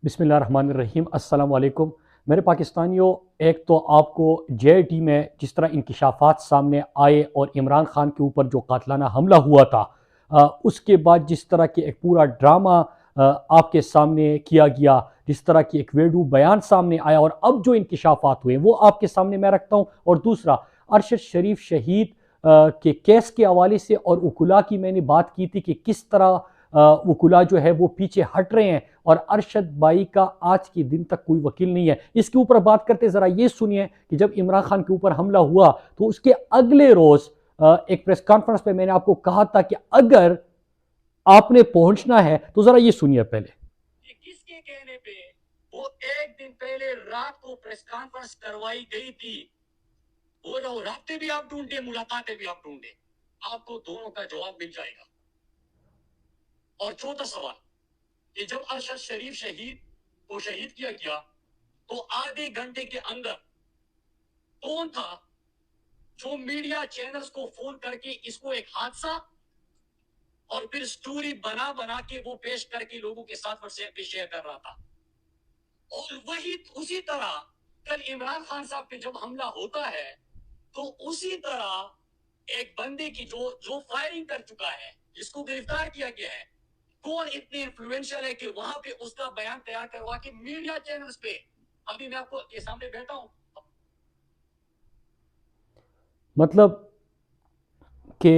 बिस्मिल्लाहिर्रहमानिर्रहीम। अस्सलाम वालेकुम। मेरे पाकिस्तानियों, एक तो आपको JIT में जिस तरह इंकिशाफात सामने आए और इमरान खान के ऊपर जो कातलाना हमला हुआ था, उसके बाद जिस तरह की एक पूरा ड्रामा आपके सामने किया गया, जिस तरह की एक वेडू बयान सामने आया और अब जो इंकिशाफात हुए वो आपके सामने मैं रखता हूँ। और दूसरा, अरशद शरीफ शहीद के केस के हवाले से और वकुला की मैंने बात की थी कि किस तरह वकुला जो है वो पीछे हट रहे हैं और अरशद भाई का आज के दिन तक कोई वकील नहीं है। इसके ऊपर बात करते ज़रा ये सुनिए कि जब इमरान खान के ऊपर हमला हुआ तो उसके अगले रोज़ एक प्रेस कॉन्फ्रेंस पे मैंने आपको कहा था कि अगर आपने पहुंचना है तो ज़रा ये सुनिए पहले। किसके कहने पे वो एक दिन पहले रात को प्रेस कॉन्फ्रेंस करवाई गई थी? वो जो रास्ते भी आप ढूंढे, मुलाकातें भी आप ढूंढे, आपको दोनों का जवाब मिल जाएगा। और चौथा सवाल, कि जब अरशद शरीफ शहीद को शहीद किया गया तो आधे घंटे के अंदर कौन था जो मीडिया चैनल्स को फोन करके इसको एक हादसा और फिर स्टोरी बना बना के वो पेश करके लोगों के साथ व्हाट्सएप पे शेयर कर रहा था? और वही उसी तरह कल इमरान खान साहब पे जब हमला होता है तो उसी तरह एक बंदे की जो जो फायरिंग कर चुका है, जिसको गिरफ्तार किया गया है, कौन इतने इन्फ्लुएंशियल है कि वहां पे उसका बयान तैयार करवा के मीडिया चैनल्स पे, अभी मैं आपको ये सामने बैठा हूं। मतलब कि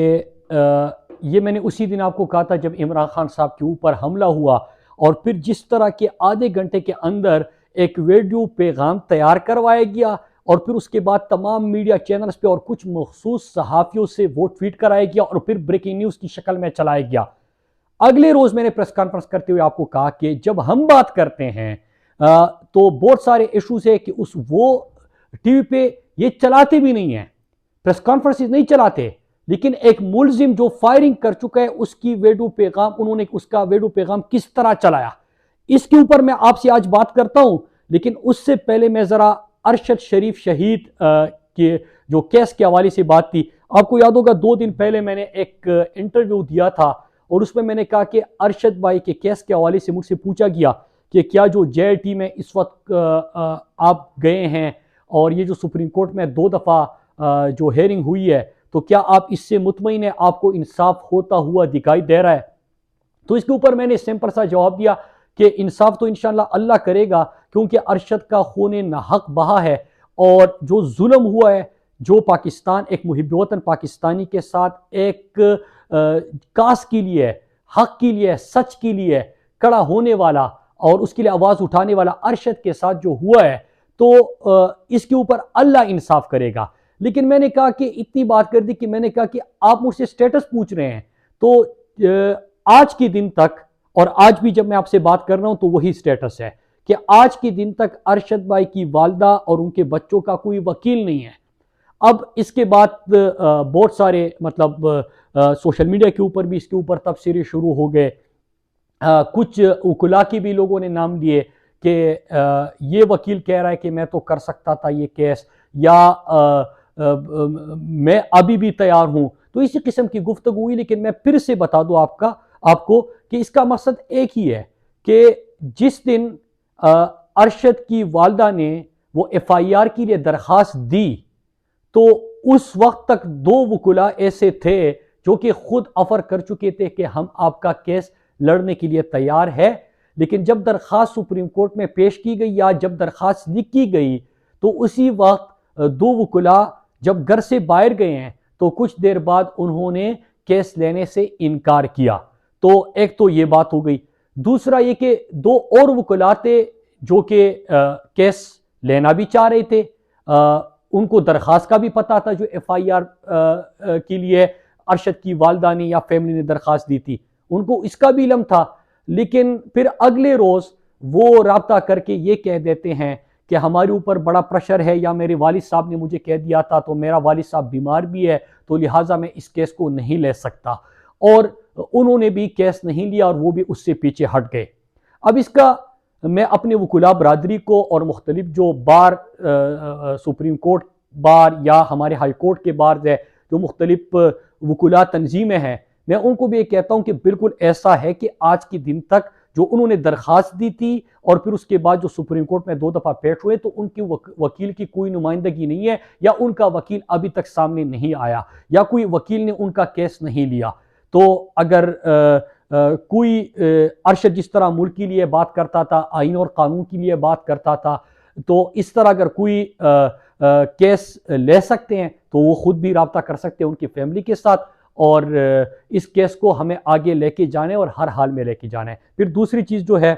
ये मैंने उसी दिन आपको कहा था जब इमरान खान साहब के ऊपर हमला हुआ और फिर जिस तरह के आधे घंटे के अंदर एक वीडियो पैगाम तैयार करवाया गया और फिर उसके बाद तमाम मीडिया चैनल्स पे और कुछ मखसूस सहाफ़ियों से वो ट्वीट कराया गया और फिर ब्रेकिंग न्यूज़ की शक्ल में चलाया गया। अगले रोज़ मैंने प्रेस कॉन्फ्रेंस करते हुए आपको कहा कि जब हम बात करते हैं तो बहुत सारे इशूज़ है कि उस वो टीवी पे ये चलाते भी नहीं हैं, प्रेस कॉन्फ्रेंस नहीं चलाते, लेकिन एक मुलजिम जो फायरिंग कर चुका है उसकी वीडियो पैगाम, उन्होंने उसका वीडियो पैगाम किस तरह चलाया, इसके ऊपर मैं आपसे आज बात करता हूं। लेकिन उससे पहले मैं ज़रा अरशद शरीफ शहीद के जो केस के हवाले से बात थी। आपको याद होगा 2 दिन पहले मैंने एक इंटरव्यू दिया था और उसमें मैंने कहा कि अरशद भाई के केस के हवाले से मुझसे पूछा गया कि क्या जो JIT में इस वक्त आप गए हैं और ये जो सुप्रीम कोर्ट में 2 दफ़ा जो हेयरिंग हुई है, तो क्या आप इससे मुतमईन है, आपको इंसाफ होता हुआ दिखाई दे रहा है? तो इसके ऊपर मैंने सिंपल सा जवाब दिया कि इंसाफ तो इंशाल्लाह अल्लाह करेगा, क्योंकि अरशद का खून नाहक बहा है और जो जुल्म हुआ है, जो पाकिस्तान एक मुहिब वतन पाकिस्तानी के साथ एक कास के लिए, हक के लिए, सच के लिए खड़ा होने वाला और उसके लिए आवाज़ उठाने वाला अरशद के साथ जो हुआ है, तो इसके ऊपर अल्लाह इंसाफ करेगा। लेकिन मैंने कहा कि इतनी बात कर दी कि मैंने कहा कि आप मुझसे स्टेटस पूछ रहे हैं, तो आज के दिन तक और आज भी जब मैं आपसे बात कर रहा हूं तो वही स्टेटस है कि आज के दिन तक अरशद भाई की वालदा और उनके बच्चों का कोई वकील नहीं है। अब इसके बाद बहुत सारे मतलब सोशल मीडिया के ऊपर भी इसके ऊपर तबसरे शुरू हो गए। कुछ वकुला की भी लोगों ने नाम लिए कि ये वकील कह रहा है कि मैं तो कर सकता था ये केस, या मैं अभी भी तैयार हूं। तो इसी किस्म की गुफ्तगू हुई। लेकिन मैं फिर से बता दूं आपको कि इसका मकसद एक ही है कि जिस दिन अरशद की वालदा ने वो FIR के लिए दरख्वास्त दी तो उस वक्त तक 2 वकुला ऐसे थे जो कि खुद ऑफर कर चुके थे कि हम आपका केस लड़ने के लिए तैयार है। लेकिन जब दरख्वास्त सुप्रीम कोर्ट में पेश की गई या जब दरख्वास्त लिखी गई तो उसी वक्त 2 वकुला जब घर से बाहर गए हैं तो कुछ देर बाद उन्होंने केस लेने से इनकार किया। तो एक तो ये बात हो गई। दूसरा ये कि 2 और वकुला थे जो कि केस लेना भी चाह रहे थे, उनको दरख्वास्त का भी पता था जो FIR के लिए अरशद की वालदा ने या फैमिली ने दरख्वास्त दी थी, उनको इसका भी इल्म था। लेकिन फिर अगले रोज़ वो राब्ता करके ये कह देते हैं कि हमारे ऊपर बड़ा प्रेशर है या मेरे वालिद साहब ने मुझे कह दिया था, तो मेरा वालिद साहब बीमार भी है तो लिहाजा मैं इस केस को नहीं ले सकता। और उन्होंने भी केस नहीं लिया और वो भी उससे पीछे हट गए। अब इसका मैं अपने वकुला बरादरी को और मुख्तलिफ जो बार सुप्रीम कोर्ट बार या हमारे हाई कोर्ट के बार है, जो मुख्तलिफ वकुला तंजीमें हैं, मैं उनको भी ये कहता हूँ कि बिल्कुल ऐसा है कि आज के दिन तक जो उन्होंने दरखास्त दी थी और फिर उसके बाद जो सुप्रीम कोर्ट में 2 दफा पेश हुए, तो उनकी वकील की कोई नुमाइंदगी नहीं है, या उनका वकील अभी तक सामने नहीं आया, या कोई वकील ने उनका केस नहीं लिया। तो अगर कोई अरशद जिस तरह मुल्क के लिए बात करता था, आइन और कानून के लिए बात करता था, तो इस तरह अगर कोई केस ले सकते हैं तो वो खुद भी रब्ता कर सकते हैं उनकी फैमिली के साथ, और इस केस को हमें आगे लेके जाना है और हर हाल में लेके जाना है। फिर दूसरी चीज़ जो है,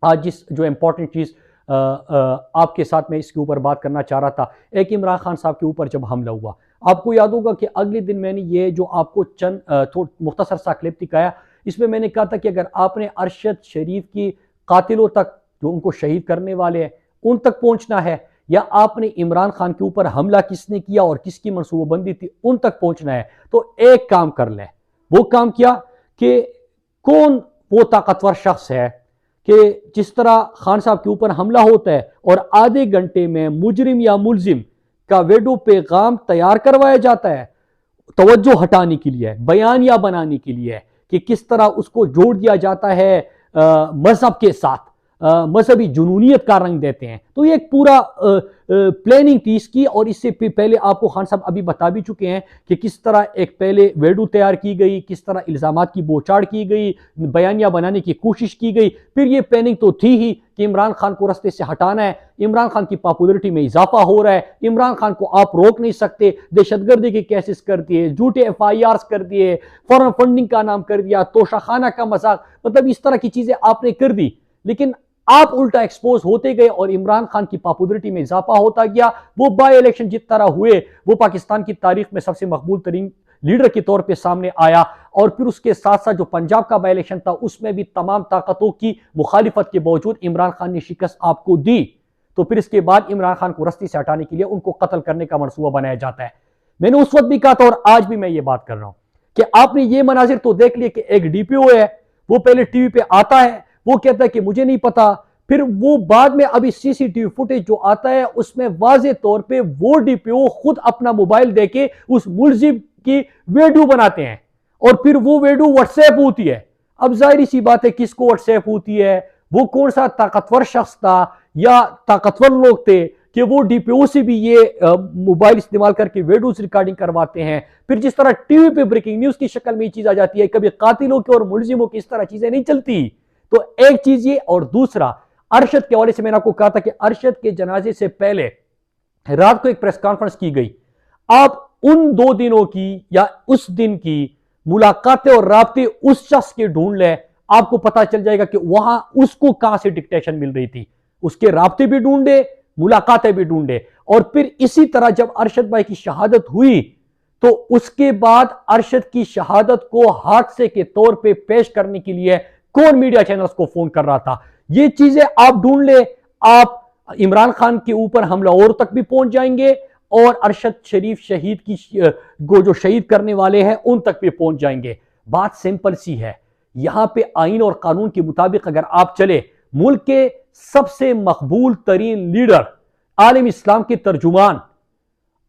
आज जो इम्पोर्टेंट चीज़ आपके साथ मैं इसके ऊपर बात करना चाह रहा था, एक इमरान खान साहब के ऊपर जब हमला हुआ, आपको याद होगा कि अगले दिन मैंने ये जो आपको चंद मुख्तसर सा क्लिप दिखाया, इसमें मैंने कहा था कि अगर आपने अरशद शरीफ की कातिलों तक, जो उनको शहीद करने वाले हैं, उन तक पहुंचना है, या आपने इमरान खान के ऊपर हमला किसने किया और किसकी मनसूबाबंदी थी उन तक पहुंचना है, तो एक काम कर ले। वो काम किया कि कौन वो ताकतवर शख्स है कि जिस तरह खान साहब के ऊपर हमला होता है और आधे घंटे में मुजरिम या मुलजिम का वीडियो पैगाम तैयार करवाया जाता है, तवज्जो हटाने के लिए, बयानिया बनाने के लिए, कि किस तरह उसको जोड़ दिया जाता है मजहब के साथ, मजहबी जुनूनियत का रंग देते हैं। तो ये एक पूरा प्लानिंग थी इसकी, और इससे पहले आपको खान साहब अभी बता भी चुके हैं कि किस तरह एक पहले वीडियो तैयार की गई, किस तरह इल्जामात की बौछार की गई, बयानिया बनाने की कोशिश की गई। फिर ये प्लानिंग तो थी ही कि इमरान खान को रास्ते से हटाना है, इमरान खान की पॉपुलरिटी में इजाफा हो रहा है, इमरान खान को आप रोक नहीं सकते, दहशतगर्दी के केसेस कर दिए, झूठे FIRs कर दिए, फॉरेन फंडिंग का नाम कर दिया, तोशाखाना का मजाक, मतलब इस तरह की चीजें आपने कर दी। लेकिन आप उल्टा एक्सपोज होते गए और इमरान खान की पॉपुलरिटी में इजाफा होता गया। वो बाय इलेक्शन जिस तरह हुए, वो पाकिस्तान की तारीख में सबसे मकबूल तरीन लीडर के तौर पे सामने आया, और फिर उसके साथ साथ जो पंजाब का बाय इलेक्शन था उसमें भी तमाम ताकतों की मुखालिफत के बावजूद इमरान खान ने शिकस्त आपको दी। तो फिर इसके बाद इमरान खान को रस्ती से हटाने के लिए उनको कत्ल करने का मनसूबा बनाया जाता है। मैंने उस वक्त भी कहा था और आज भी मैं ये बात कर रहा हूं कि आपने ये मनाजिर तो देख लिए कि एक DPO है, वो पहले टीवी पे आता है, वो कहता है कि मुझे नहीं पता, फिर वो बाद में अभी CCTV फुटेज जो आता है उसमें वाज़े तौर पे वो DPO खुद अपना मोबाइल देके उस मुलजिम की वीडियो बनाते हैं, और फिर वो वीडियो व्हाट्सएप होती है। अब जाहिर सी बात है किसको व्हाट्सएप होती है, वो कौन सा ताकतवर शख्स था या ताकतवर लोग थे कि वो DPO से भी ये मोबाइल इस्तेमाल करके वीडियोस रिकॉर्डिंग करवाते हैं। फिर जिस तरह टीवी पे ब्रेकिंग न्यूज की शक्ल में ये चीज आ जाती है, कभी कातिलों की और मुलजिमों की इस तरह चीजें नहीं चलती। तो एक चीज ये, और दूसरा अरशद के हवाले से मैंने आपको कहा था कि अरशद के जनाजे से पहले रात को एक प्रेस कॉन्फ्रेंस की गई। आप उन 2 दिनों की या उस दिन की मुलाकातें और राब्ते उस शख्स के ढूंढ ले, आपको पता चल जाएगा कि वहां उसको कहां से डिक्टेशन मिल रही थी। उसके राब्ते भी ढूंढे, मुलाकातें भी ढूंढे, और फिर इसी तरह जब अरशद भाई की शहादत हुई तो उसके बाद अरशद की शहादत को हादसे के तौर पे पेश करने के लिए कौन मीडिया चैनल्स को फोन कर रहा था, ये चीजें आप ढूंढ ले। आप इमरान खान के ऊपर हमला और तक भी पहुंच जाएंगे, और अरशद शरीफ शहीद की जो शहीद करने वाले हैं उन तक भी पहुंच जाएंगे। बात सिंपल सी है, यहां पे आइन और कानून के मुताबिक अगर आप चले, मुल्क के सबसे मकबूल तरीन लीडर, आलम इस्लाम के तर्जुमान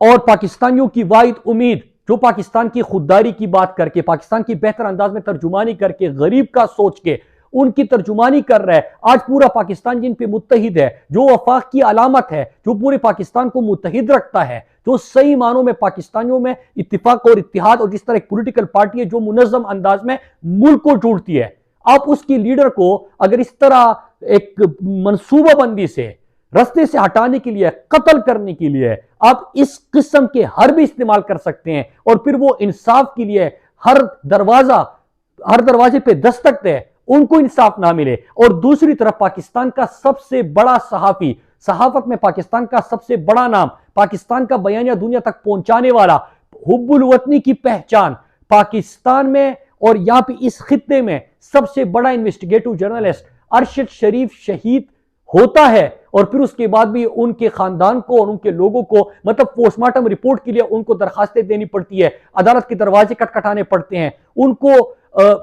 और पाकिस्तानियों की वाहिद उम्मीद, जो पाकिस्तान की खुददारी की बात करके, पाकिस्तान की बेहतर अंदाज में तर्जुमानी करके, गरीब का सोच के उनकी तर्जुमानी कर रहा है, आज पूरा पाकिस्तान जिन पे मुत्तहिद है, जो वफाक की अलामत है, जो पूरे पाकिस्तान को मुत्तहिद रखता है, जो सही मानों में पाकिस्तानियों में इत्तिफाक और इत्तिहाद, और जिस तरह एक पॉलिटिकल पार्टी है जो मुनज़्ज़म अंदाज में मुल्क को जोड़ती है, आप उसकी लीडर को अगर इस तरह एक मनसूबाबंदी से रास्ते से हटाने के लिए, कत्ल करने के लिए आप इस किस्म के हर भी इस्तेमाल कर सकते हैं, और फिर वो इंसाफ के लिए हर दरवाजे पे दस्तक दे, उनको इंसाफ ना मिले, और दूसरी तरफ पाकिस्तान का सबसे बड़ा सहाफी, सहाफत में पाकिस्तान का सबसे बड़ा नाम, पाकिस्तान का बयानिया दुनिया तक पहुंचाने वाला, हुब्बुल वतनी की पहचान, पाकिस्तान में और यहां पे इस खित्ते में सबसे बड़ा इन्वेस्टिगेटिव जर्नलिस्ट अरशद शरीफ शहीद होता है, और फिर उसके बाद भी उनके खानदान को और उनके लोगों को, मतलब पोस्टमार्टम रिपोर्ट के लिए उनको दरखास्तें देनी पड़ती है, अदालत के दरवाजे खटखटाने पड़ते हैं, उनको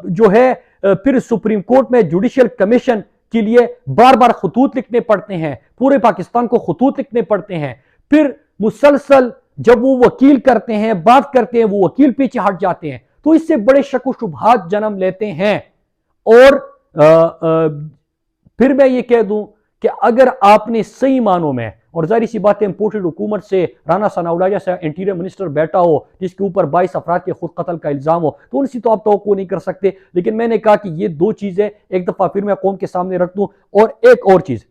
जो है फिर सुप्रीम कोर्ट में जुडिशियल कमीशन के लिए बार बार खतूत लिखने पड़ते हैं, पूरे पाकिस्तान को खतूत लिखने पड़ते हैं, फिर मुसलसल जब वो वकील करते हैं, बात करते हैं, वो वकील पीछे हट जाते हैं, तो इससे बड़े शक व शुबहात जन्म लेते हैं, और फिर मैं ये कह दूं कि अगर आपने सही मानों में, और जाहिर सी बात है इंपोर्टेड हुकूमत से राना सनाउल्लाह जैसा इंटीरियर मिनिस्टर बैठा हो जिसके ऊपर 22 अफराद के खुद कत्ल का इल्जाम हो, तो उनसे तो आप तवक्को नहीं कर सकते। लेकिन मैंने कहा कि ये दो चीजें एक दफा फिर मैं कौम के सामने रख दूं। और एक और चीज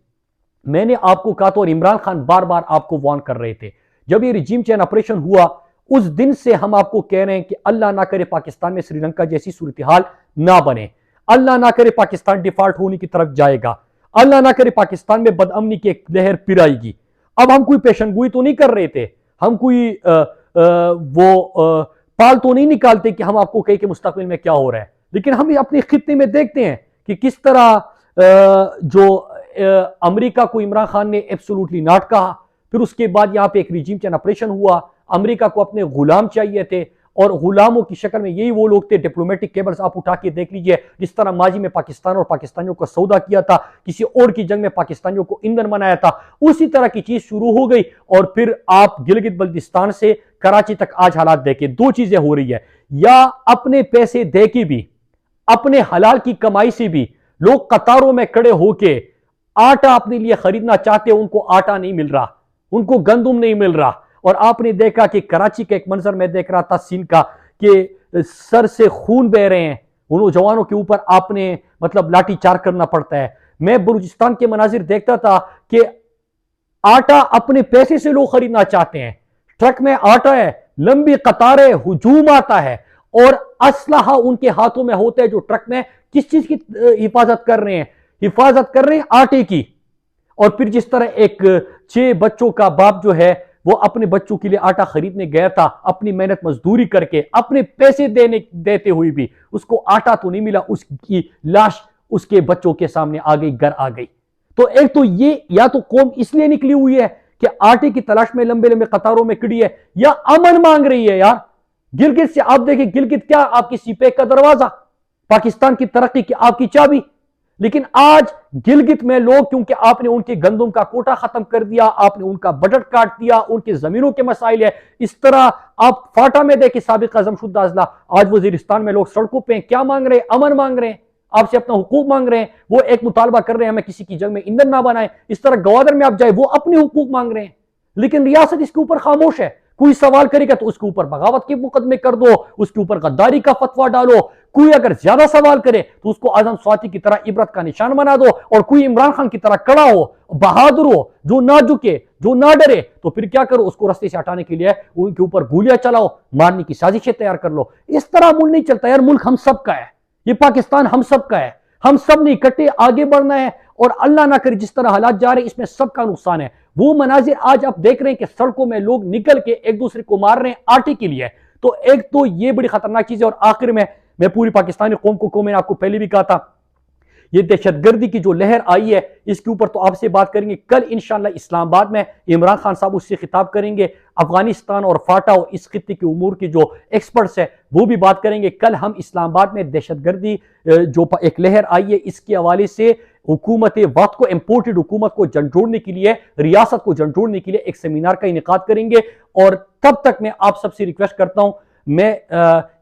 मैंने आपको कहा था, और इमरान खान बार बार आपको वार्न कर रहे थे, जब ये रिजीम चेंज ऑपरेशन हुआ उस दिन से हम आपको कह रहे हैं कि अल्लाह ना करे पाकिस्तान में श्रीलंका जैसी सूरत हाल ना बने, अल्लाह ना करे पाकिस्तान डिफॉल्ट होने की तरफ जाएगा, अल्लाह ना करे पाकिस्तान में बदअमनी की एक लहर फिर आएगी। अब हम कोई पेशनगोई तो नहीं कर रहे थे, हम कोई पाल तो नहीं निकालते कि हम आपको कहें कि मुस्तकबिल में क्या हो रहा है। लेकिन हम अपने खित्ते में देखते हैं कि किस तरह जो अमेरिका को इमरान खान ने एब्सोल्युटली नॉट कहा, फिर उसके बाद यहां पे एक रिजीम चेंज ऑपरेशन हुआ, अमेरिका को अपने गुलाम चाहिए थे और गुलामों की शक्ल में यही वो लोग थे। डिप्लोमेटिक केबल्स आप उठा के देख लीजिए, जिस तरह माजी में पाकिस्तान और पाकिस्तानियों को सौदा किया था, किसी और की जंग में पाकिस्तानियों को ईंधन बनाया था, उसी तरह की चीज शुरू हो गई। और फिर आप गिलगित बल्तिस्तान से कराची तक आज हालात देखे, दो चीजें हो रही है, या अपने पैसे दे के भी, अपने हलाल की कमाई से भी लोग कतारों में खड़े होके आटा अपने लिए खरीदना चाहते, उनको आटा नहीं मिल रहा, उनको गंदुम नहीं मिल रहा। और आपने देखा कि कराची का एक मंजर मैं देख रहा था सीन का, कि सर से खून बह रहे हैं उन जवानों के ऊपर, आपने मतलब लाठी चार करना पड़ता है। मैं बलूचिस्तान के मनाजिर देखता था कि आटा अपने पैसे से लोग खरीदना चाहते हैं, ट्रक में आटा है, लंबी कतारें, हुजूम आता है और असलहा उनके हाथों में होता है, जो ट्रक में किस चीज की हिफाजत कर रहे हैं, हिफाजत कर रहे हैं आटे की। और फिर जिस तरह एक 6 बच्चों का बाप जो है वो अपने बच्चों के लिए आटा खरीदने गया था, अपनी मेहनत मजदूरी करके, अपने पैसे देते हुए भी उसको आटा तो नहीं मिला, उसकी लाश उसके बच्चों के सामने आ गई, घर आ गई। तो एक तो ये, या तो कौम इसलिए निकली हुई है कि आटे की तलाश में लंबे लंबे कतारों में खड़ी है, या अमन मांग रही है। यार गिलगित से आप देखें, गिलगित क्या आपकी सीपेक का दरवाजा, पाकिस्तान की तरक्की की आपकी चाबी। लेकिन आज गिलगित में लोग, क्योंकि आपने उनके गंदुम का कोटा खत्म कर दिया, आपने उनका बजट काट दिया, उनके जमीनों के मसाइल है, इस तरह आप फाटा में देखे साबिक आजम शुद्धा अजला, आज वजीरिस्तान में लोग सड़कों पे क्या मांग रहे हैं, अमन मांग रहे हैं, आपसे अपना हुकूक मांग रहे हैं। वो एक मुतालबा कर रहे हैं हमें किसी की जंग में ईंधन ना बनाए। इस तरह गवादर में आप जाए, वो अपने हुकूक मांग रहे हैं, लेकिन रियासत इसके ऊपर खामोश है। कोई सवाल करेगा तो उसके ऊपर बगावत के मुकदमे कर दो, उसके ऊपर गद्दारी का फतवा डालो। कोई अगर ज्यादा सवाल करे तो उसको आजम स्वाति की तरह इबरत का निशान बना दो, और कोई इमरान खान की तरह कड़ा हो, बहादुर हो, जो ना झुके, जो ना डरे, तो फिर क्या करो, उसको रास्ते से हटाने के लिए उनके ऊपर गोलियां चलाओ, मारने की साजिशें तैयार कर लो। इस तरह मुल्क नहीं चलता यार। मुल्क हम सब का है, ये पाकिस्तान हम सब का है, हम सब ने इकट्ठे आगे बढ़ना है। और अल्लाह ना करे जिस तरह हालात जा रहे हैं इसमें सबका नुकसान है। वो मनाजिर आज आप देख रहे हैं कि सड़कों में लोग निकल के एक दूसरे को मार रहे हैं आटे के लिए, तो एक तो ये बड़ी खतरनाक चीज है। और आखिर में मैं पूरी पाकिस्तानी कौम को मैंने आपको पहले भी कहा था, ये दहशतगर्दी की जो लहर आई है इसके ऊपर तो आपसे बात करेंगे कल इंशाअल्लाह इस्लामाबाद में। इमरान खान साहब उससे खिताब करेंगे, अफगानिस्तान और फाटा और इस खित्ते की उमूर के जो एक्सपर्ट्स हैं वो भी बात करेंगे। कल हम इस्लामाबाद में दहशतगर्दी जो एक लहर आई है इसके हवाले से हुकूमत वक्त को, इम्पोर्टेड हुकूमत को झंझोड़ने के लिए, रियासत को झंझोड़ने के लिए एक सेमिनार का इनेकाद करेंगे। और तब तक मैं आप सबसे रिक्वेस्ट करता हूं, मैं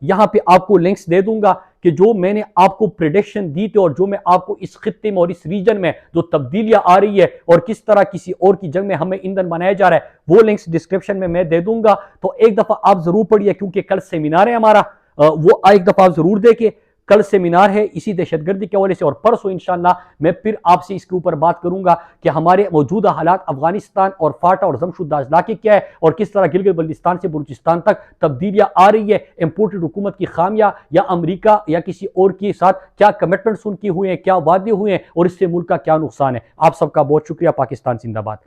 यहां पे आपको लिंक्स दे दूंगा कि जो मैंने आपको प्रेडिक्शन दी थी और जो मैं आपको इस खित्ते में और इस रीजन में जो तब्दीलियां आ रही है और किस तरह किसी और की जंग में हमें ईंधन बनाया जा रहा है, वो लिंक्स डिस्क्रिप्शन में मैं दे दूंगा। तो एक दफा आप जरूर पढ़िए, क्योंकि कल सेमिनार है हमारा, वो एक दफा आप जरूर देखिए। कल सेमिनार है इसी दहशतगर्दी के हवाले से, और परसों इंशाअल्लाह मैं फिर आपसे इसके ऊपर बात करूंगा कि हमारे मौजूदा हालात अफगानिस्तान और फाटा और जमशुद्दा के क्या है, और किस तरह गिलगित बल्तिस्तान से बलूचिस्तान तक तब्दीलियां आ रही है, इंपोर्टेड हुकूमत की खामियां या अमरीका या किसी और के साथ क्या कमिटमेंट्स उनकी हुए हैं, क्या वादे हुए हैं, और इससे मुल्क का क्या नुकसान है। आप सबका बहुत शुक्रिया। पाकिस्तान जिंदाबाद।